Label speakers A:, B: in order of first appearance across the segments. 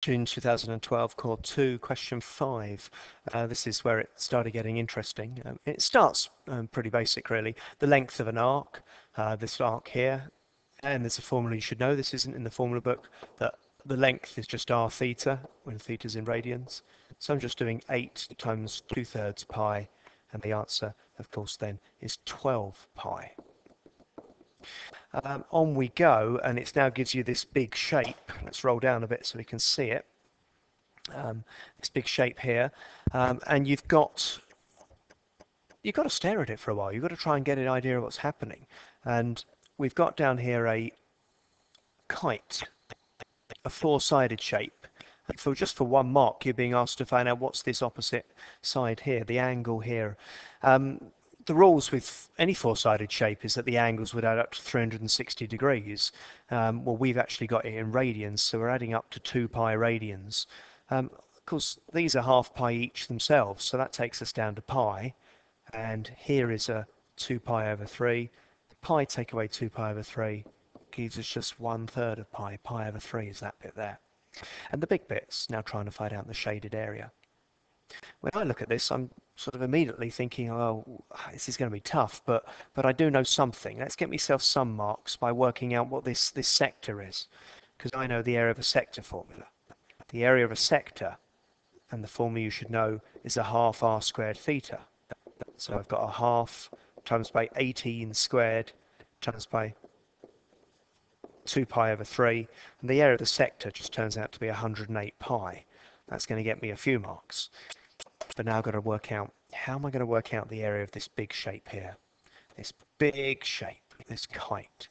A: June 2012, Core 2, Question 5. This is where it started getting interesting. It starts pretty basic, really. The length of an arc, this arc here, and there's a formula you should know. This isn't in the formula book, that the length is just r theta, when theta's in radians. So I'm just doing 8 times 2/3 pi, and the answer, of course, then is 12 pi. On we go, and it now gives you this big shape. Let's roll down a bit so we can see it. This big shape here, and you've got to stare at it for a while. You've got to try and get an idea of what's happening. And we've got down here a kite, a four-sided shape. And just for one mark, you're being asked to find out what's this opposite side here, the angle here. The rules with any four-sided shape is that the angles would add up to 360 degrees. Well, we've actually got it in radians, so we're adding up to 2 pi radians. Of course, these are half pi each themselves, so that takes us down to pi. And here is a 2 pi over 3. Pi take away 2 pi over 3 gives us just 1/3 of pi. Pi over 3 is that bit there. And the big bit's now trying to find out the shaded area. When I look at this, I'm sort of immediately thinking, oh, this is going to be tough, but I do know something. Let's get myself some marks by working out what this sector is, because I know the area of a sector formula. The area of a sector, and the formula you should know, is a half r squared theta. So I've got a half times by 18 squared times by 2 pi over 3, and the area of the sector just turns out to be 108 pi. That's going to get me a few marks. But now I've got to work out, how am I going to work out the area of this big shape here? This big shape, this kite.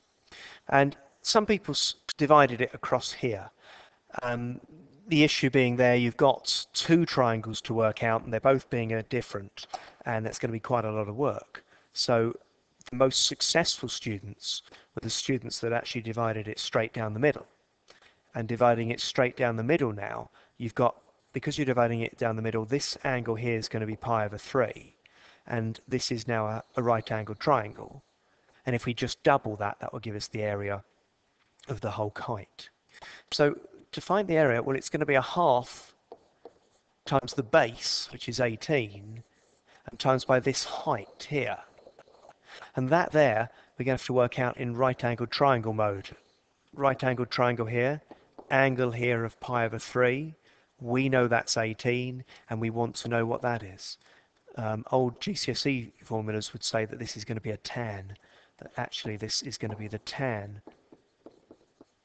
A: And some people divided it across here. The issue being there, you've got two triangles to work out, and they're both being different, and that's going to be quite a lot of work. So the most successful students were the students that actually divided it straight down the middle. And dividing it straight down the middle now, you've got, because you're dividing it down the middle, this angle here is going to be pi over 3, and this is now a right-angled triangle. And if we just double that, that will give us the area of the whole kite. So to find the area, well, it's going to be a half times the base, which is 18, and times by this height here. And that there, we're going to have to work out in right-angled triangle mode. Right-angled triangle here, angle here of pi over 3. We know that's 18, and we want to know what that is. Old GCSE formulas would say that this is going to be a tan, that actually this is going to be the tan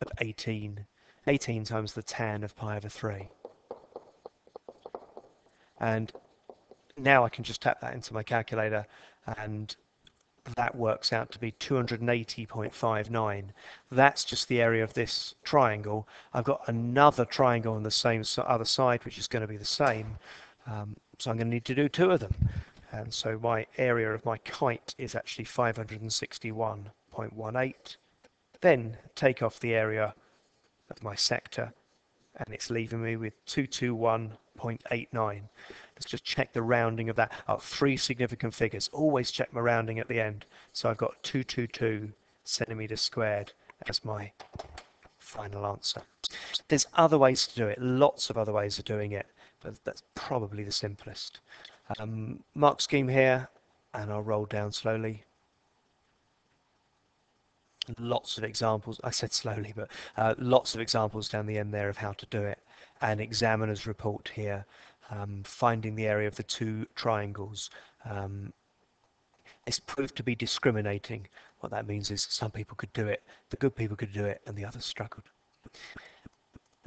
A: of 18. 18 times the tan of pi over 3. And now I can just tap that into my calculator, and that works out to be 280.59. That's just the area of this triangle. I've got another triangle on the same other side, which is going to be the same. So I'm going to need to do two of them. And so my area of my kite is actually 561.18. Then take off the area of my sector, and it's leaving me with 221.89. Let's just check the rounding of that. Oh, 3 significant figures. Always check my rounding at the end. So I've got 222 centimeters squared as my final answer. There's other ways to do it, lots of other ways of doing it, but that's probably the simplest. Mark scheme here, and I'll roll down slowly. Lots of examples, I said slowly, but lots of examples down the end there of how to do it. An examiner's report here, finding the area of the two triangles. It's proved to be discriminating. What that means is some people could do it, the good people could do it, and the others struggled.